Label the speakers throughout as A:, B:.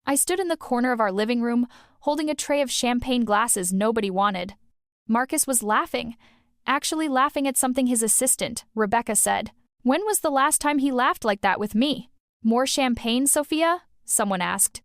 A: I stood in the corner of our living room, holding a tray of champagne glasses nobody wanted. Marcus was laughing, actually laughing at something his assistant, Rebecca, said. When was the last time he laughed like that with me? More champagne, Sophia? Someone asked.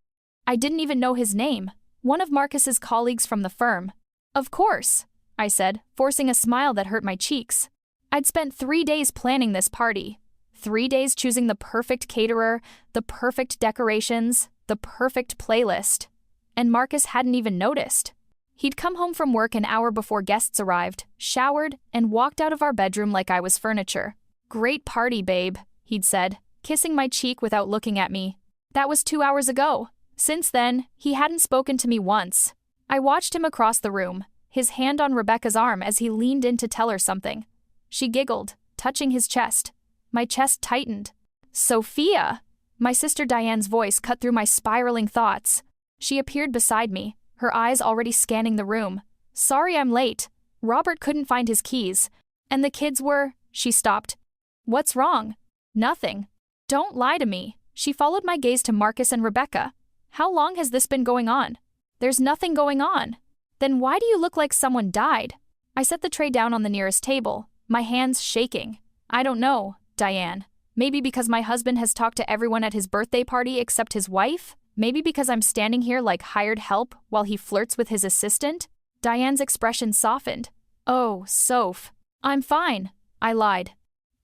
A: I didn't even know his name. One of Marcus's colleagues from the firm. Of course, I said, forcing a smile that hurt my cheeks. I'd spent 3 days planning this party. 3 days choosing the perfect caterer, the perfect decorations, the perfect playlist. And Marcus hadn't even noticed. He'd come home from work an hour before guests arrived, showered, and walked out of our bedroom like I was furniture. Great party, babe, he'd said, kissing my cheek without looking at me. That was 2 hours ago. Since then, he hadn't spoken to me once. I watched him across the room, his hand on Rebecca's arm as he leaned in to tell her something. She giggled, touching his chest. My chest tightened. Sophia! My sister Diane's voice cut through my spiraling thoughts. She appeared beside me, her eyes already scanning the room. Sorry I'm late. Robert couldn't find his keys. And the kids were… She stopped. What's wrong? Nothing. Don't lie to me. She followed my gaze to Marcus and Rebecca. How long has this been going on? There's nothing going on. Then why do you look like someone died? I set the tray down on the nearest table, my hands shaking. I don't know, Diane. Maybe because my husband has talked to everyone at his birthday party except his wife? Maybe because I'm standing here like hired help while he flirts with his assistant? Diane's expression softened. Oh, Soph. I'm fine, I lied.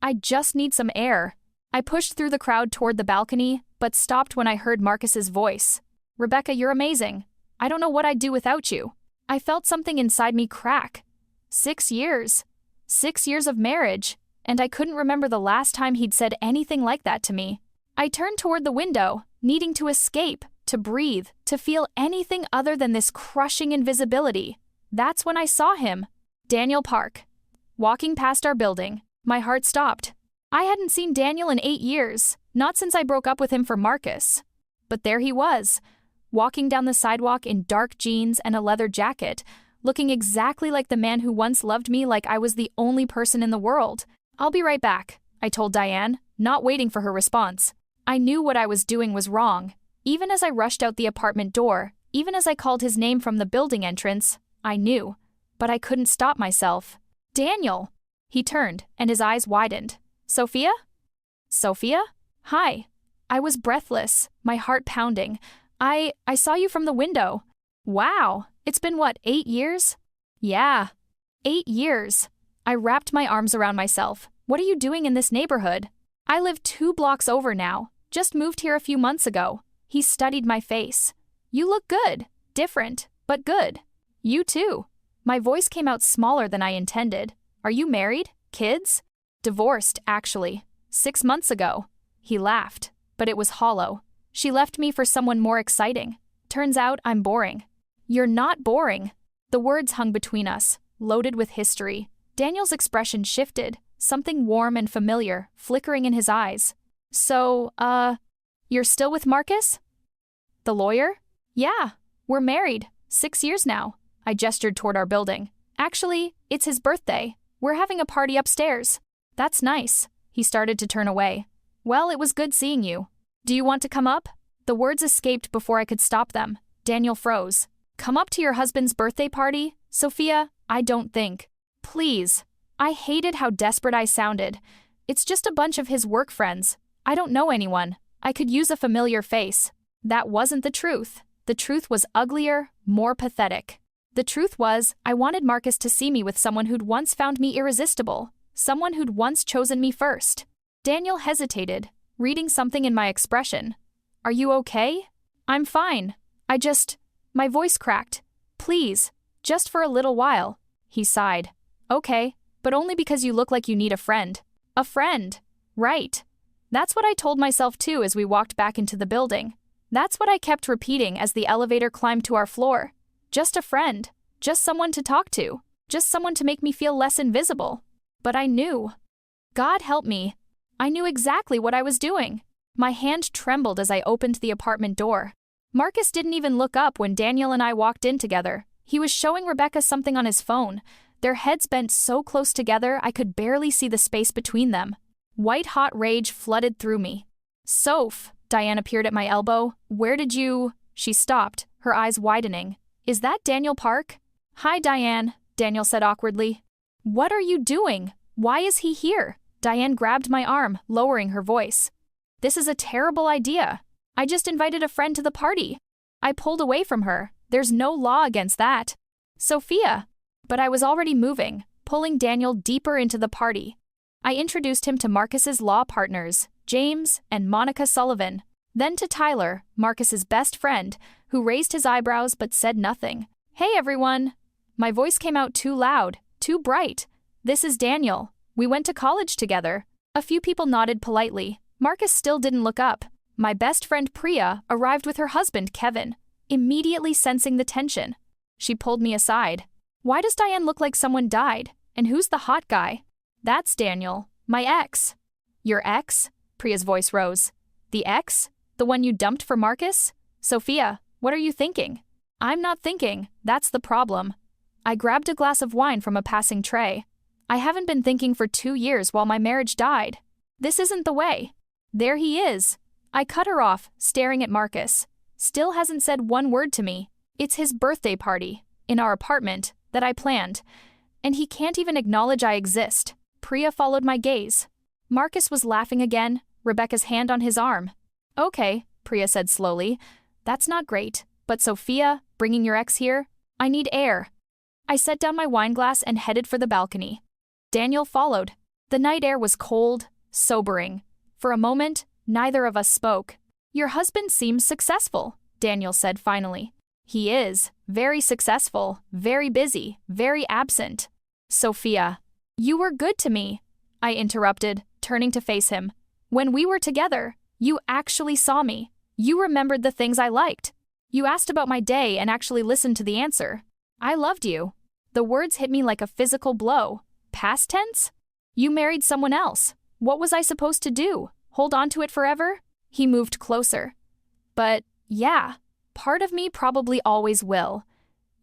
A: I just need some air. I pushed through the crowd toward the balcony, but stopped when I heard Marcus's voice. Rebecca, you're amazing. I don't know what I'd do without you. I felt something inside me crack. 6 years. 6 years of marriage, and I couldn't remember the last time he'd said anything like that to me. I turned toward the window, needing to escape, to breathe, to feel anything other than this crushing invisibility. That's when I saw him. Daniel Park. Walking past our building, my heart stopped. I hadn't seen Daniel in 8 years, not since I broke up with him for Marcus. But there he was, walking down the sidewalk in dark jeans and a leather jacket, looking exactly like the man who once loved me like I was the only person in the world. I'll be right back, I told Diane, not waiting for her response. I knew what I was doing was wrong. Even as I rushed out the apartment door, even as I called his name from the building entrance, I knew. But I couldn't stop myself. Daniel! He turned, and his eyes widened. Sophia? Sophia? Hi. I was breathless, my heart pounding. I saw you from the window. Wow, it's been what, 8 years? Yeah, 8 years. I wrapped my arms around myself. What are you doing in this neighborhood? I live 2 blocks over now. Just moved here a few months ago. He studied my face. You look good. Different, but good. You too. My voice came out smaller than I intended. Are you married? Kids? Divorced, actually. 6 months ago. He laughed, but it was hollow. She left me for someone more exciting. Turns out I'm boring. You're not boring. The words hung between us, loaded with history. Daniel's expression shifted, something warm and familiar, flickering in his eyes. So, you're still with Marcus? The lawyer? Yeah, we're married. 6 years now. I gestured toward our building. Actually, it's his birthday. We're having a party upstairs. That's nice. He started to turn away. Well, it was good seeing you. Do you want to come up? The words escaped before I could stop them. Daniel froze. Come up to your husband's birthday party? Sophia, I don't think. Please. I hated how desperate I sounded. It's just a bunch of his work friends. I don't know anyone. I could use a familiar face. That wasn't the truth. The truth was uglier, more pathetic. The truth was, I wanted Marcus to see me with someone who'd once found me irresistible. Someone who'd once chosen me first. Daniel hesitated, reading something in my expression. Are you okay? I'm fine. My voice cracked. Please, just for a little while. He sighed. Okay, but only because you look like you need a friend. A friend. Right. That's what I told myself too as we walked back into the building. That's what I kept repeating as the elevator climbed to our floor. Just a friend. Just someone to talk to. Just someone to make me feel less invisible. But I knew. God help me. I knew exactly what I was doing. My hand trembled as I opened the apartment door. Marcus didn't even look up when Daniel and I walked in together. He was showing Rebecca something on his phone. Their heads bent so close together I could barely see the space between them. White-hot rage flooded through me. Soph, Diane appeared at my elbow. Where did you… She stopped, her eyes widening. Is that Daniel Park? Hi, Diane, Daniel said awkwardly. What are you doing? Why is he here? Diane grabbed my arm, lowering her voice. This is a terrible idea. I just invited a friend to the party. I pulled away from her. There's no law against that. Sophia. But I was already moving, pulling Daniel deeper into the party. I introduced him to Marcus's law partners, James and Monica Sullivan, then to Tyler, Marcus's best friend, who raised his eyebrows but said nothing. Hey everyone! My voice came out too loud, too bright. This is Daniel. We went to college together. A few people nodded politely. Marcus still didn't look up. My best friend Priya arrived with her husband Kevin, immediately sensing the tension. She pulled me aside. Why does Diane look like someone died? And who's the hot guy? That's Daniel, my ex. Your ex? Priya's voice rose. The ex? The one you dumped for Marcus? Sophia, what are you thinking? I'm not thinking, that's the problem. I grabbed a glass of wine from a passing tray. I haven't been thinking for 2 years while my marriage died. This isn't the way. There he is. I cut her off, staring at Marcus. Still hasn't said one word to me. It's his birthday party, in our apartment, that I planned. And he can't even acknowledge I exist. Priya followed my gaze. Marcus was laughing again, Rebecca's hand on his arm. Okay, Priya said slowly. That's not great. But Sophia, bringing your ex here? I need air. I set down my wine glass and headed for the balcony. Daniel followed. The night air was cold, sobering. For a moment, neither of us spoke. Your husband seems successful, Daniel said finally. He is. Very successful, very busy, very absent. Sophia. You were good to me, I interrupted, turning to face him. When we were together, you actually saw me. You remembered the things I liked. You asked about my day and actually listened to the answer. I loved you. The words hit me like a physical blow. Past tense? You married someone else. What was I supposed to do? Hold on to it forever? He moved closer. But, yeah, part of me probably always will.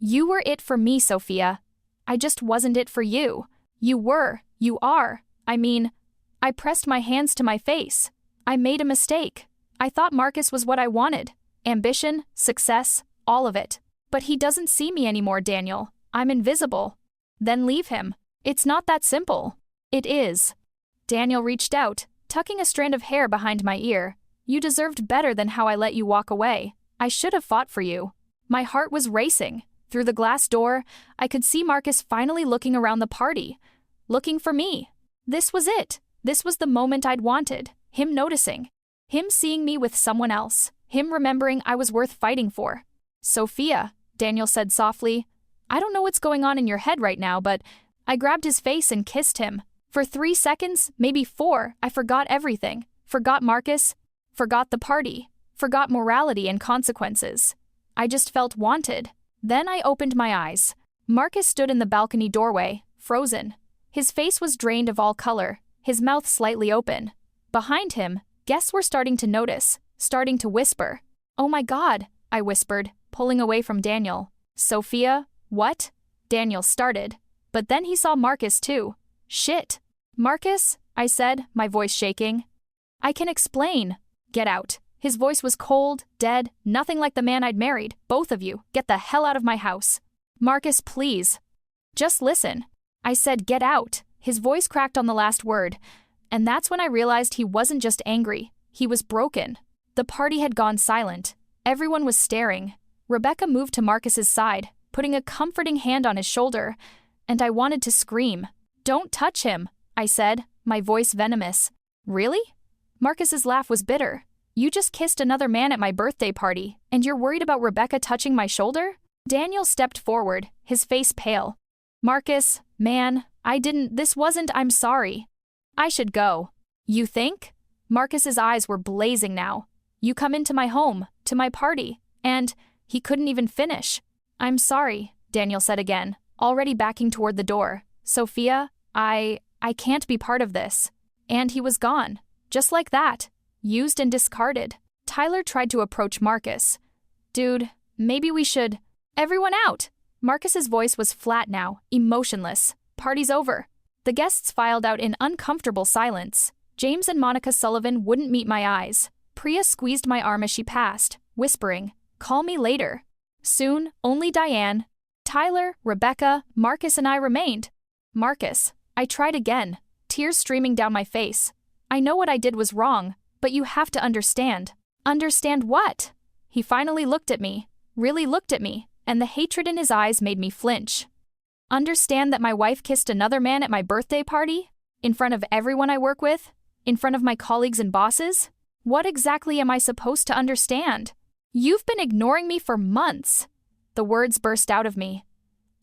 A: You were it for me, Sophia. I just wasn't it for you. You were, you are. I mean, I pressed my hands to my face. I made a mistake. I thought Marcus was what I wanted. Ambition, success, all of it. But he doesn't see me anymore, Daniel. I'm invisible. Then leave him. It's not that simple. It is. Daniel reached out, tucking a strand of hair behind my ear. You deserved better than how I let you walk away. I should have fought for you. My heart was racing. Through the glass door, I could see Marcus finally looking around the party. Looking for me. This was it. This was the moment I'd wanted. Him noticing. Him seeing me with someone else. Him remembering I was worth fighting for. Sophia, Daniel said softly. I don't know what's going on in your head right now, but I grabbed his face and kissed him. For 3 seconds, maybe 4, I forgot everything. Forgot Marcus. Forgot the party. Forgot morality and consequences. I just felt wanted. Then I opened my eyes. Marcus stood in the balcony doorway, frozen. His face was drained of all color, his mouth slightly open. Behind him, guests were starting to notice, starting to whisper. Oh my God, I whispered, pulling away from Daniel. Sophia, what? Daniel started. But then he saw Marcus too. Shit. Marcus, I said, my voice shaking. I can explain. Get out. His voice was cold, dead, nothing like the man I'd married. Both of you, get the hell out of my house. Marcus, please. Just listen. I said get out. His voice cracked on the last word. And that's when I realized he wasn't just angry. He was broken. The party had gone silent. Everyone was staring. Rebecca moved to Marcus's side, putting a comforting hand on his shoulder. And I wanted to scream. Don't touch him, I said, my voice venomous. Really? Marcus's laugh was bitter. You just kissed another man at my birthday party, and you're worried about Rebecca touching my shoulder? Daniel stepped forward, his face pale. Marcus, man, I'm sorry. I should go. You think? Marcus's eyes were blazing now. You come into my home, to my party, and he couldn't even finish. I'm sorry, Daniel said again, already backing toward the door. Sophia, I can't be part of this. And he was gone. Just like that. Used and discarded. Tyler tried to approach Marcus. Dude, maybe we should... Everyone out! Marcus's voice was flat now, emotionless. Party's over. The guests filed out in uncomfortable silence. James and Monica Sullivan wouldn't meet my eyes. Priya squeezed my arm as she passed, whispering, Call me later. Soon, only Diane, Tyler, Rebecca, Marcus and I remained. Marcus, I tried again, tears streaming down my face. I know what I did was wrong, but you have to understand. Understand what? He finally looked at me, really looked at me, and the hatred in his eyes made me flinch. Understand that my wife kissed another man at my birthday party? In front of everyone I work with? In front of my colleagues and bosses? What exactly am I supposed to understand? You've been ignoring me for months. The words burst out of me.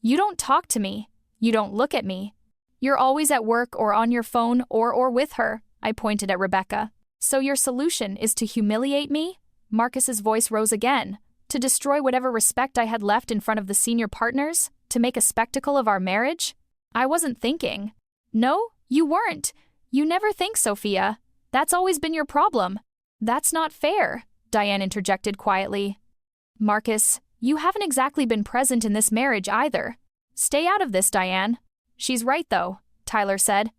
A: You don't talk to me. You don't look at me. You're always at work or on your phone or with her, I pointed at Rebecca. So your solution is to humiliate me? Marcus's voice rose again. To destroy whatever respect I had left in front of the senior partners? To make a spectacle of our marriage? I wasn't thinking. No, you weren't. You never think, Sophia. That's always been your problem. That's not fair, Diane interjected quietly. Marcus, you haven't exactly been present in this marriage either. Stay out of this, Diane. She's right, though, Tyler said.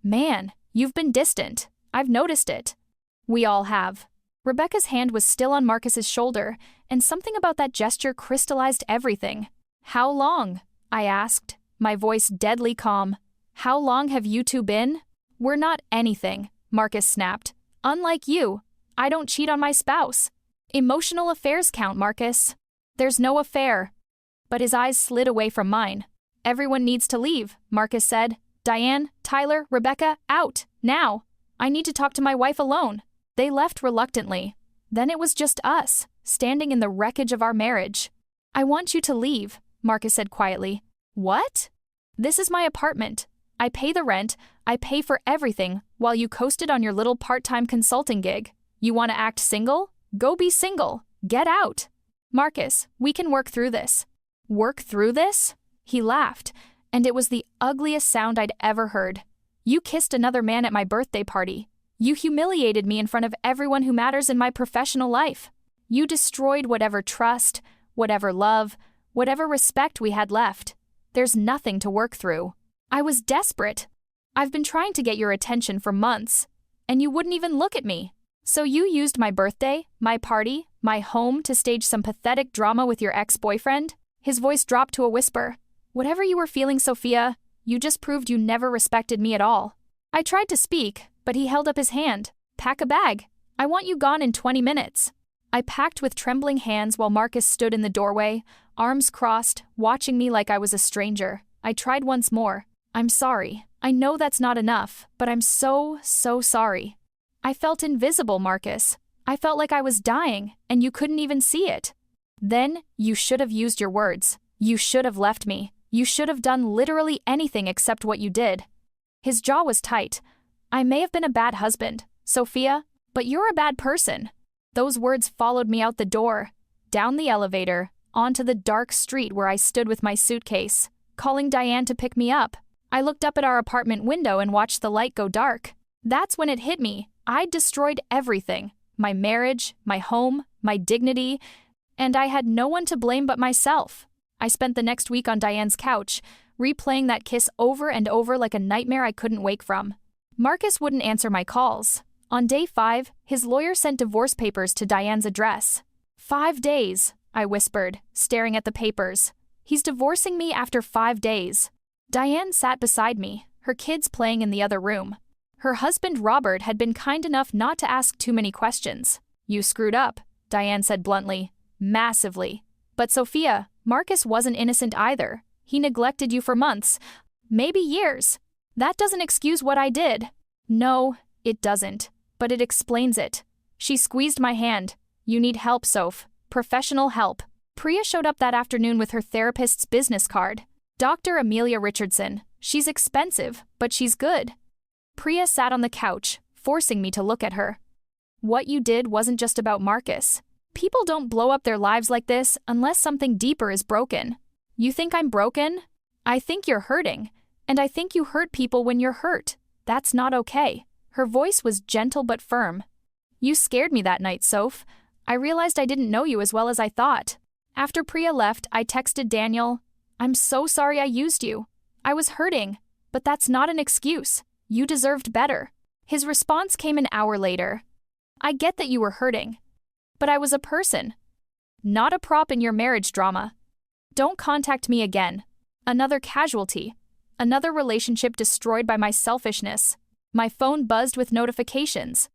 A: Man, you've been distant. I've noticed it. We all have. Rebecca's hand was still on Marcus's shoulder, and something about that gesture crystallized everything. How long? I asked, my voice deadly calm. How long have you two been? We're not anything, Marcus snapped. Unlike you, I don't cheat on my spouse. Emotional affairs count, Marcus. There's no affair. But his eyes slid away from mine. Everyone needs to leave, Marcus said. Diane, Tyler, Rebecca, out, now. I need to talk to my wife alone. They left reluctantly. Then it was just us, standing in the wreckage of our marriage. I want you to leave, Marcus said quietly. What? This is my apartment. I pay the rent, I pay for everything, while you coasted on your little part-time consulting gig. You want to act single? Go be single. Get out. Marcus, we can work through this. Work through this? He laughed, and it was the ugliest sound I'd ever heard. You kissed another man at my birthday party. You humiliated me in front of everyone who matters in my professional life. You destroyed whatever trust, whatever love, whatever respect we had left. There's nothing to work through. I was desperate. I've been trying to get your attention for months, and you wouldn't even look at me. So you used my birthday, my party, my home to stage some pathetic drama with your ex-boyfriend? His voice dropped to a whisper. Whatever you were feeling, Sophia, you just proved you never respected me at all. I tried to speak, but he held up his hand. Pack a bag. I want you gone in 20 minutes. I packed with trembling hands while Marcus stood in the doorway, arms crossed, watching me like I was a stranger. I tried once more. I'm sorry. I know that's not enough, but I'm so sorry. I felt invisible, Marcus. I felt like I was dying, and you couldn't even see it. Then, you should have used your words. You should have left me. You should have done literally anything except what you did. His jaw was tight. I may have been a bad husband, Sophia, but you're a bad person. Those words followed me out the door, down the elevator, onto the dark street where I stood with my suitcase, calling Diane to pick me up. I looked up at our apartment window and watched the light go dark. That's when it hit me. I'd destroyed everything. My marriage, my home, my dignity, and I had no one to blame but myself. I spent the next week on Diane's couch, replaying that kiss over and over like a nightmare I couldn't wake from. Marcus wouldn't answer my calls. On day 5, his lawyer sent divorce papers to Diane's address. 5 days, I whispered, staring at the papers. He's divorcing me after 5 days. Diane sat beside me, her kids playing in the other room. Her husband Robert had been kind enough not to ask too many questions. You screwed up, Diane said bluntly. Massively. But Sophia, Marcus wasn't innocent either. He neglected you for months, maybe years. That doesn't excuse what I did. No, it doesn't. But it explains it. She squeezed my hand. You need help, Soph. Professional help. Priya showed up that afternoon with her therapist's business card. Dr. Amelia Richardson. She's expensive, but she's good. Priya sat on the couch, forcing me to look at her. What you did wasn't just about Marcus. People don't blow up their lives like this unless something deeper is broken. You think I'm broken? I think you're hurting. And I think you hurt people when you're hurt. That's not okay. Her voice was gentle but firm. You scared me that night, Soph. I realized I didn't know you as well as I thought. After Priya left, I texted Daniel, I'm so sorry I used you. I was hurting, but that's not an excuse. You deserved better. His response came an hour later. I get that you were hurting, but I was a person. not a prop in your marriage drama. Don't contact me again. Another casualty. Another relationship destroyed by my selfishness. My phone buzzed with notifications.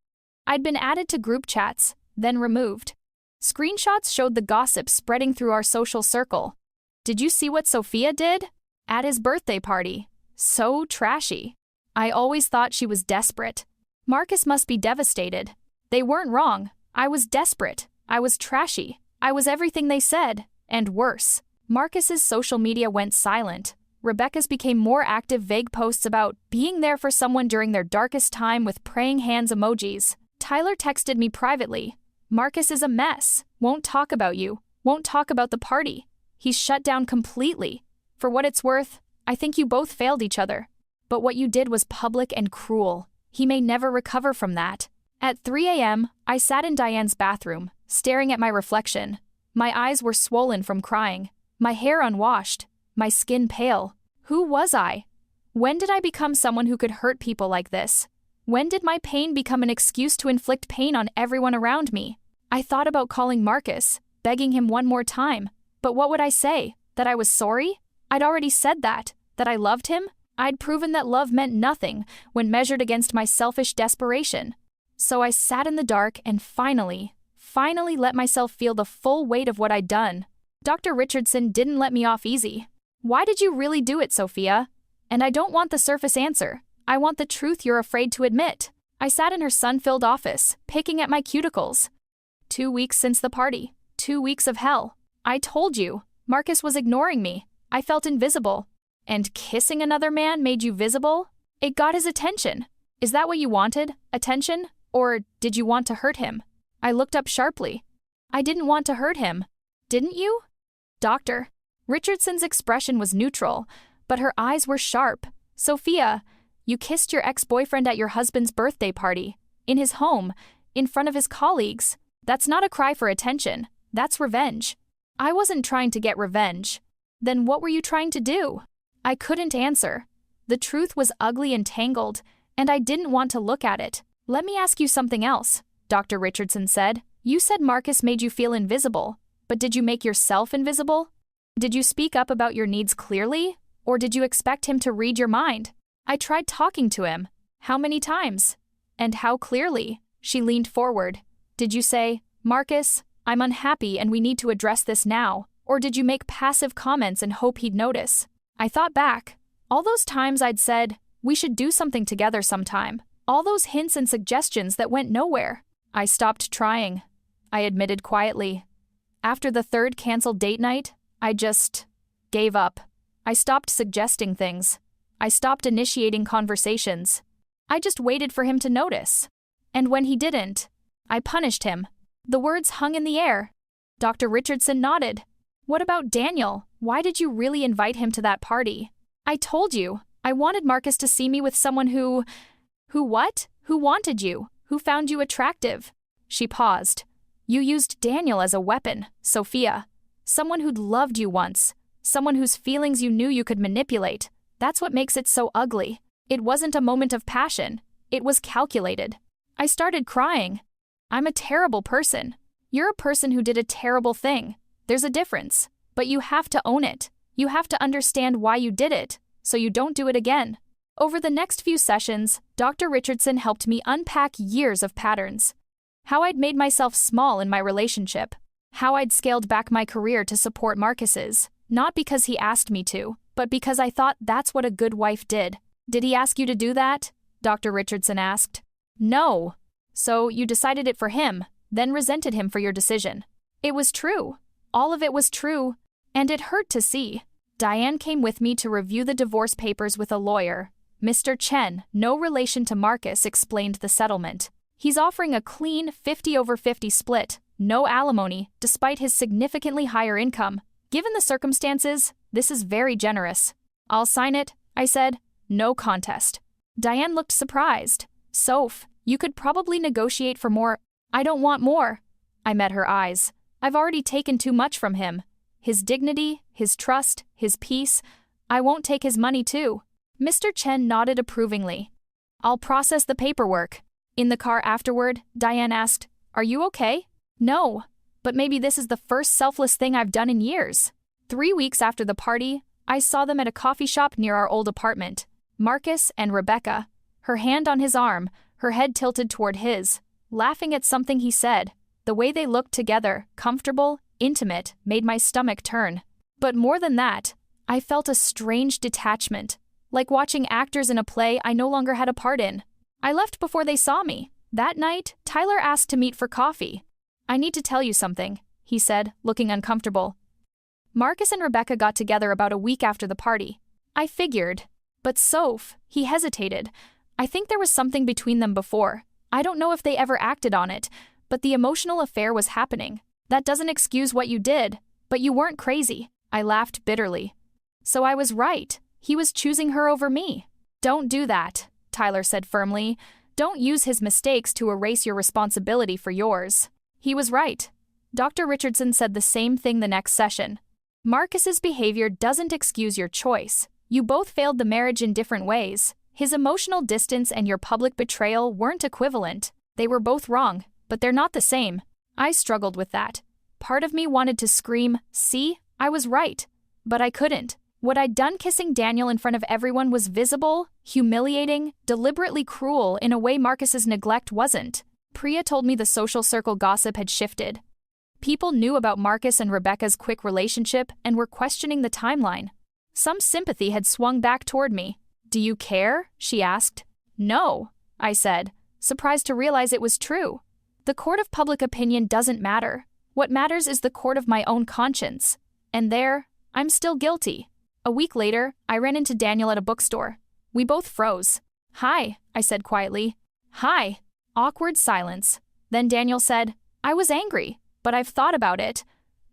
A: I'd been added to group chats, then removed. Screenshots showed the gossip spreading through our social circle. Did you see what Sophia did? At his birthday party. So trashy. I always thought she was desperate. Marcus must be devastated. They weren't wrong. I was desperate. I was trashy. I was everything they said, and worse. Marcus's social media went silent. Rebecca's became more active, vague posts about being there for someone during their darkest time with praying hands emojis. Tyler texted me privately. Marcus is a mess. Won't talk about you. Won't talk about the party. He's shut down completely. For what it's worth, I think you both failed each other. But what you did was public and cruel. He may never recover from that. At 3 a.m., I sat in Diane's bathroom, staring at my reflection. My eyes were swollen from crying. My hair unwashed. My skin pale. Who was I? When did I become someone who could hurt people like this? When did my pain become an excuse to inflict pain on everyone around me? I thought about calling Marcus, begging him one more time. But what would I say? That I was sorry? I'd already said that I loved him? I'd proven that love meant nothing when measured against my selfish desperation. So I sat in the dark and finally let myself feel the full weight of what I'd done. Dr. Richardson didn't let me off easy. Why did you really do it, Sophia? And I don't want the surface answer. I want the truth you're afraid to admit. I sat in her sun-filled office, picking at my cuticles. 2 weeks since the party. 2 weeks of hell. I told you. Marcus was ignoring me. I felt invisible. And kissing another man made you visible? It got his attention. Is that what you wanted? Attention? Or did you want to hurt him? I looked up sharply. I didn't want to hurt him. Didn't you? Doctor. Richardson's expression was neutral, but her eyes were sharp. Sophia, you kissed your ex-boyfriend at your husband's birthday party. In his home. In front of his colleagues. That's not a cry for attention. That's revenge. I wasn't trying to get revenge. Then what were you trying to do? I couldn't answer. The truth was ugly and tangled, and I didn't want to look at it. Let me ask you something else, Dr. Richardson said. You said Marcus made you feel invisible, but did you make yourself invisible? Did you speak up about your needs clearly, or did you expect him to read your mind? I tried talking to him. How many times? And how clearly? She leaned forward. Did you say, Marcus, I'm unhappy and we need to address this now? Or did you make passive comments and hope he'd notice? I thought back. All those times I'd said, we should do something together sometime. All those hints and suggestions that went nowhere. I stopped trying. I admitted quietly. After the third canceled date night, I just gave up. I stopped suggesting things. I stopped initiating conversations. I just waited for him to notice. And when he didn't, I punished him. The words hung in the air. Dr. Richardson nodded. What about Daniel? Why did you really invite him to that party? I told you. I wanted Marcus to see me with someone who what? Who wanted you? Who found you attractive? She paused. You used Daniel as a weapon, Sophia. Someone who'd loved you once. Someone whose feelings you knew you could manipulate. That's what makes it so ugly. It wasn't a moment of passion. It was calculated. I started crying. I'm a terrible person. You're a person who did a terrible thing. There's a difference. But you have to own it. You have to understand why you did it, so you don't do it again. Over the next few sessions, Dr. Richardson helped me unpack years of patterns. How I'd made myself small in my relationship. How I'd scaled back my career to support Marcus's, not because he asked me to, but because I thought that's what a good wife did. Did he ask you to do that? Dr. Richardson asked. No. So you decided it for him, then resented him for your decision. It was true. All of it was true, and it hurt to see. Diane came with me to review the divorce papers with a lawyer. Mr. Chen, no relation to Marcus, explained the settlement. He's offering a clean 50-over-50 split, no alimony, despite his significantly higher income. Given the circumstances, this is very generous. I'll sign it, I said. No contest. Diane looked surprised. Soph, you could probably negotiate for more. I don't want more. I met her eyes. I've already taken too much from him. His dignity, his trust, his peace. I won't take his money too. Mr. Chen nodded approvingly. I'll process the paperwork. In the car afterward, Diane asked, Are you okay? No. But maybe this is the first selfless thing I've done in years. 3 weeks after the party, I saw them at a coffee shop near our old apartment. Marcus and Rebecca, her hand on his arm, her head tilted toward his, laughing at something he said. The way they looked together, comfortable, intimate, made my stomach turn. But more than that, I felt a strange detachment, like watching actors in a play I no longer had a part in. I left before they saw me. That night, Tyler asked to meet for coffee. "I need to tell you something," he said, looking uncomfortable. Marcus and Rebecca got together about a week after the party. I figured. But Soph, he hesitated. I think there was something between them before. I don't know if they ever acted on it, but the emotional affair was happening. That doesn't excuse what you did, but you weren't crazy. I laughed bitterly. So I was right. He was choosing her over me. "Don't do that," Tyler said firmly. "Don't use his mistakes to erase your responsibility for yours." He was right. Dr. Richardson said the same thing the next session. Marcus's behavior doesn't excuse your choice. You both failed the marriage in different ways. His emotional distance and your public betrayal weren't equivalent. They were both wrong, but they're not the same. I struggled with that. Part of me wanted to scream, "See, I was right." But I couldn't. What I'd done kissing Daniel in front of everyone was visible, humiliating, deliberately cruel in a way Marcus's neglect wasn't. Priya told me the social circle gossip had shifted. People knew about Marcus and Rebecca's quick relationship and were questioning the timeline. Some sympathy had swung back toward me. "Do you care?" she asked. "No," I said, surprised to realize it was true. The court of public opinion doesn't matter. What matters is the court of my own conscience. And there, I'm still guilty. A week later, I ran into Daniel at a bookstore. We both froze. "Hi," I said quietly. "Hi." Awkward silence. Then Daniel said, "I was angry, but I've thought about it.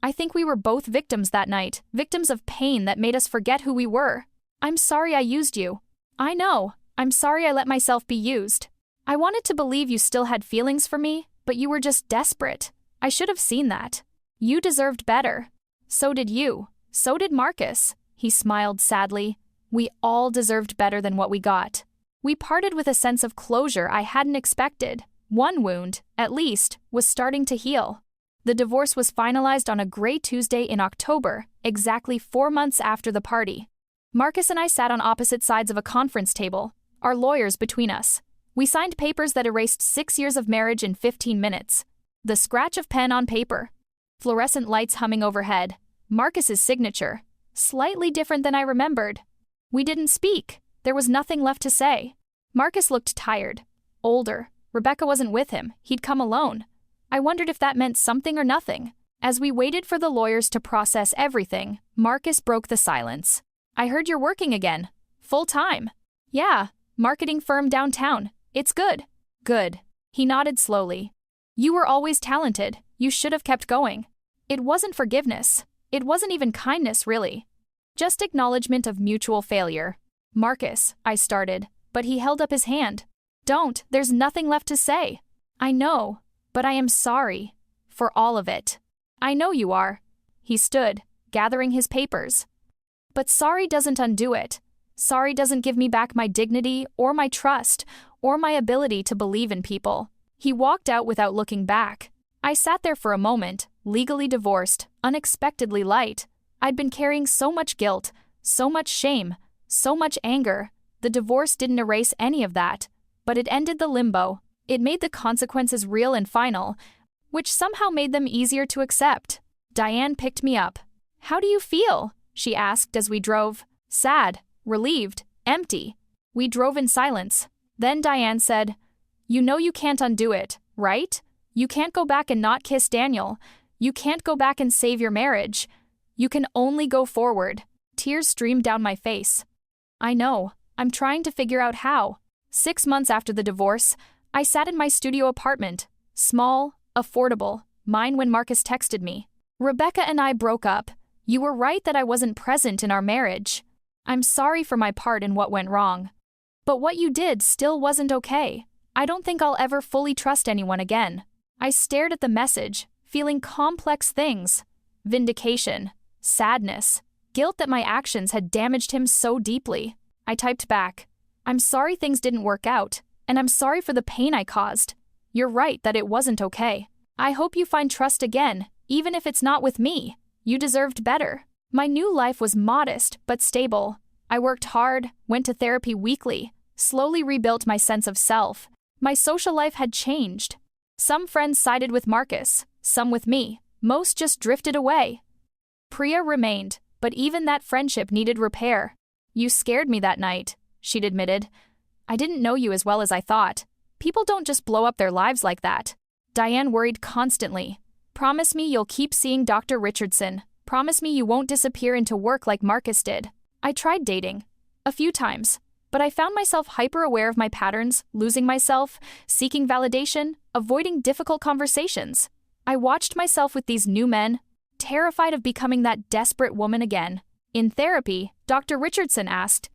A: I think we were both victims that night, victims of pain that made us forget who we were. I'm sorry I used you." "I know. I'm sorry I let myself be used. I wanted to believe you still had feelings for me, but you were just desperate. I should have seen that. You deserved better. So did you. So did Marcus." He smiled sadly. "We all deserved better than what we got." We parted with a sense of closure I hadn't expected. One wound, at least, was starting to heal. The divorce was finalized on a gray Tuesday in October, exactly 4 months after the party. Marcus and I sat on opposite sides of a conference table, our lawyers between us. We signed papers that erased 6 years of marriage in 15 minutes. The scratch of pen on paper. Fluorescent lights humming overhead. Marcus's signature. Slightly different than I remembered. We didn't speak. There was nothing left to say. Marcus looked tired. Older. Rebecca wasn't with him. He'd come alone. I wondered if that meant something or nothing. As we waited for the lawyers to process everything, Marcus broke the silence. "I heard you're working again. Full time." "Yeah, marketing firm downtown. It's good." "Good." He nodded slowly. "You were always talented. You should have kept going." It wasn't forgiveness. It wasn't even kindness, really. Just acknowledgement of mutual failure. "Marcus," I started, but he held up his hand. "Don't, there's nothing left to say." "I know, but I am sorry. For all of it." "I know you are." He stood, gathering his papers. "But sorry doesn't undo it. Sorry doesn't give me back my dignity or my trust or my ability to believe in people." He walked out without looking back. I sat there for a moment, legally divorced, unexpectedly light. I'd been carrying so much guilt, so much shame, so much anger. The divorce didn't erase any of that, but it ended the limbo. It made the consequences real and final, which somehow made them easier to accept. Diane picked me up. "How do you feel?" she asked as we drove. "Sad, relieved, empty." We drove in silence. Then Diane said, "You know you can't undo it, right? You can't go back and not kiss Daniel. You can't go back and save your marriage. You can only go forward." Tears streamed down my face. "I know. I'm trying to figure out how." 6 months after the divorce, I sat in my studio apartment. Small, affordable, mine when Marcus texted me. "Rebecca and I broke up. You were right that I wasn't present in our marriage. I'm sorry for my part in what went wrong. But what you did still wasn't okay. I don't think I'll ever fully trust anyone again." I stared at the message, feeling complex things. Vindication, sadness, guilt that my actions had damaged him so deeply. I typed back, "I'm sorry things didn't work out, and I'm sorry for the pain I caused. You're right that it wasn't okay. I hope you find trust again, Even if it's not with me, you deserved better. My new life was modest but stable. I worked hard, went to therapy weekly, slowly rebuilt my sense of self. My social life had changed. Some friends sided with Marcus, some with me. Most just drifted away. Priya remained, but even that friendship needed repair. You scared me that night, she'd admitted. I didn't know you as well as I thought. People don't just blow up their lives like that. Diane worried constantly. Promise me you'll keep seeing Dr. Richardson. Promise me you won't disappear into work like Marcus did. I tried dating. A few times. But I found myself hyper-aware of my patterns, losing myself, seeking validation, avoiding difficult conversations. I watched myself with these new men, terrified of becoming that desperate woman again. In therapy, Dr. Richardson asked,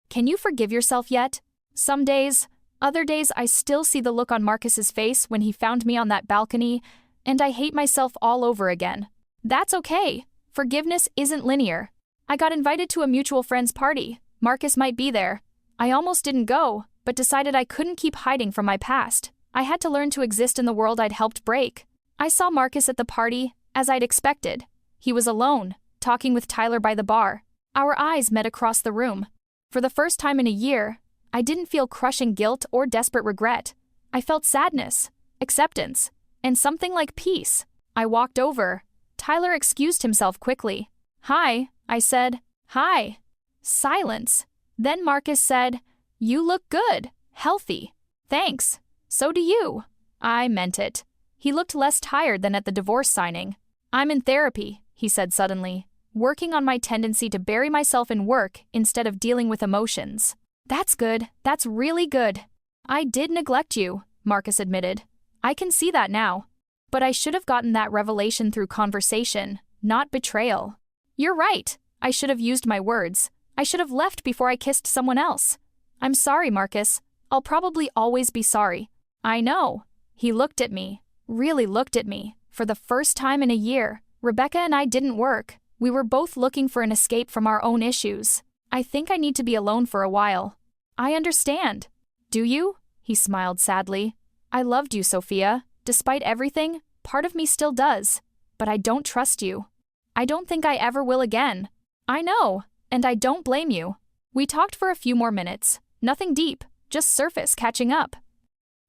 A: "Can you forgive yourself yet?" Some days, other days I still see the look on Marcus's face when he found me on that balcony, and I hate myself all over again. That's okay. Forgiveness isn't linear. I got invited to a mutual friend's party. Marcus might be there. I almost didn't go, but decided I couldn't keep hiding from my past. I had to learn to exist in the world I'd helped break. I saw Marcus at the party, as I'd expected. He was alone, talking with Tyler by the bar. Our eyes met across the room. For the first time in a year, I didn't feel crushing guilt or desperate regret. I felt sadness, acceptance, and something like peace. I walked over. Tyler excused himself quickly. "Hi," I said. "Hi." Silence. Then Marcus said, "You look good, healthy." "Thanks. So do you." I meant it. He looked less tired than at the divorce signing. "I'm in therapy," he said suddenly, working on my tendency to bury myself in work instead of dealing with emotions. "That's good. That's really good." "I did neglect you," Marcus admitted. "I can see that now. But I should have gotten that revelation through conversation, not betrayal." "You're right. I should have used my words. I should have left before I kissed someone else." "I'm sorry, Marcus. I'll probably always be sorry." "I know." He looked at me, really looked at me. For the first time in a year, Rebecca and I didn't work. We were both looking for an escape from our own issues. "I think I need to be alone for a while." "I understand." "Do you?" He smiled sadly. "I loved you, Sophia. Despite everything, part of me still does. But I don't trust you. I don't think I ever will again." "I know, and I don't blame you." We talked for a few more minutes. Nothing deep, just surface catching up.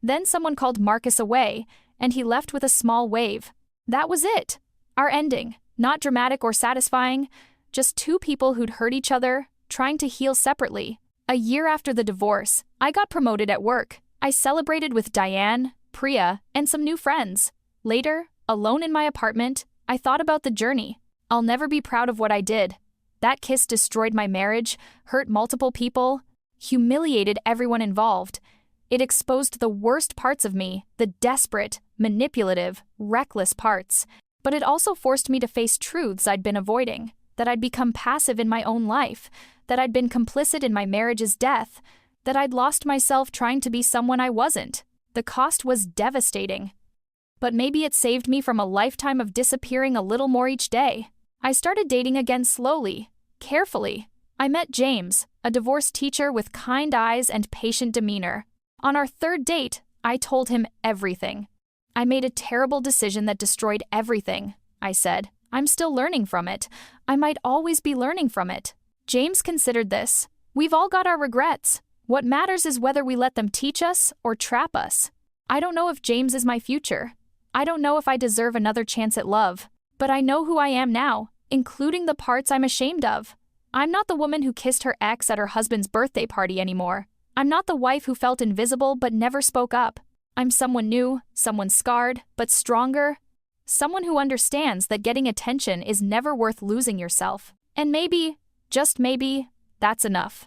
A: Then someone called Marcus away, and he left with a small wave. That was it. Our ending. Not dramatic or satisfying, just two people who'd hurt each other, trying to heal separately. A year after the divorce, I got promoted at work. I celebrated with Diane, Priya, and some new friends. Later, alone in my apartment, I thought about the journey. I'll never be proud of what I did. That kiss destroyed my marriage, hurt multiple people, humiliated everyone involved. It exposed the worst parts of me, the desperate, manipulative, reckless parts. But it also forced me to face truths I'd been avoiding, that I'd become passive in my own life, that I'd been complicit in my marriage's death, that I'd lost myself trying to be someone I wasn't. The cost was devastating. But maybe it saved me from a lifetime of disappearing a little more each day. I started dating again slowly, carefully. I met James, a divorced teacher with kind eyes and patient demeanor. On our third date, I told him everything. "I made a terrible decision that destroyed everything," I said. "I'm still learning from it. I might always be learning from it." James considered this. "We've all got our regrets. What matters is whether we let them teach us or trap us." I don't know if James is my future. I don't know if I deserve another chance at love. But I know who I am now, including the parts I'm ashamed of. I'm not the woman who kissed her ex at her husband's birthday party anymore. I'm not the wife who felt invisible but never spoke up. I'm someone new, someone scarred, but stronger. Someone who understands that getting attention is never worth losing yourself. And maybe, just maybe, that's enough.